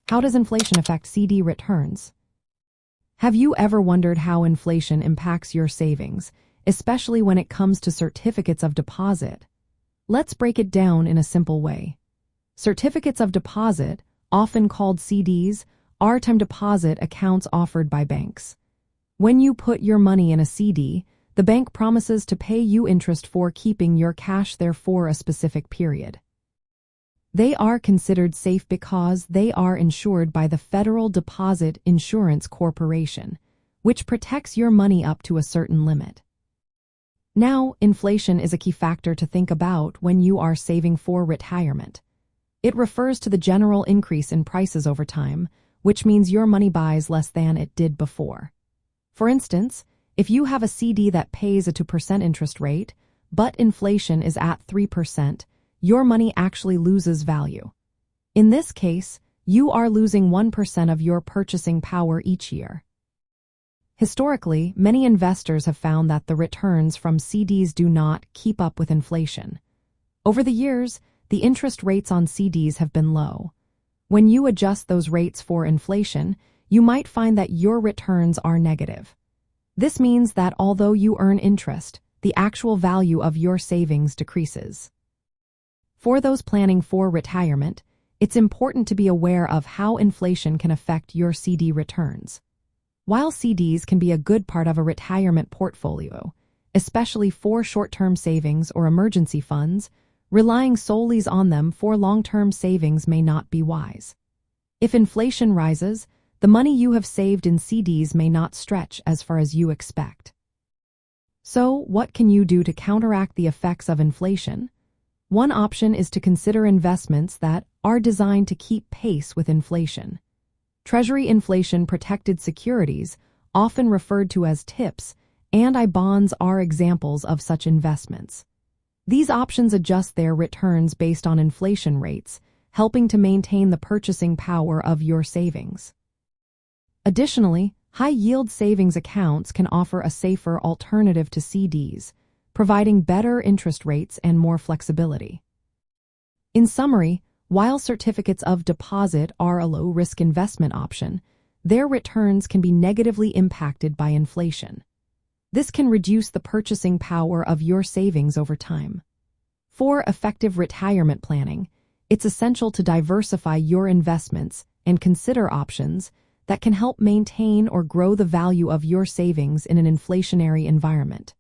How does inflation affect CD returns? Have you ever wondered how inflation impacts your savings, especially when it comes to certificates of deposit? Let's break it down in a simple way. Certificates of deposit, often called CDs, are time deposit accounts offered by banks. When you put your money in a CD, the bank promises to pay you interest for keeping your cash there for a specific period. They are considered safe because they are insured by the Federal Deposit Insurance Corporation, which protects your money up to a certain limit. Now, inflation is a key factor to think about when you are saving for retirement. It refers to the general increase in prices over time, which means your money buys less than it did before. For instance, if you have a CD that pays a 2% interest rate, but inflation is at 3%, your money actually loses value. In this case, you are losing 1% of your purchasing power each year. Historically, many investors have found that the returns from CDs do not keep up with inflation. Over the years, the interest rates on CDs have been low. When you adjust those rates for inflation, you might find that your returns are negative. This means that although you earn interest, the actual value of your savings decreases. For those planning for retirement, it's important to be aware of how inflation can affect your CD returns. While CDs can be a good part of a retirement portfolio, especially for short-term savings or emergency funds, relying solely on them for long-term savings may not be wise. If inflation rises, the money you have saved in CDs may not stretch as far as you expect. So, what can you do to counteract the effects of inflation? One option is to consider investments that are designed to keep pace with inflation. Treasury Inflation-Protected Securities, often referred to as TIPS, and I-bonds are examples of such investments. These options adjust their returns based on inflation rates, helping to maintain the purchasing power of your savings. Additionally, high-yield savings accounts can offer a safer alternative to CDs, providing better interest rates and more flexibility. In summary, while certificates of deposit are a low-risk investment option, their returns can be negatively impacted by inflation. This can reduce the purchasing power of your savings over time. For effective retirement planning, it's essential to diversify your investments and consider options that can help maintain or grow the value of your savings in an inflationary environment.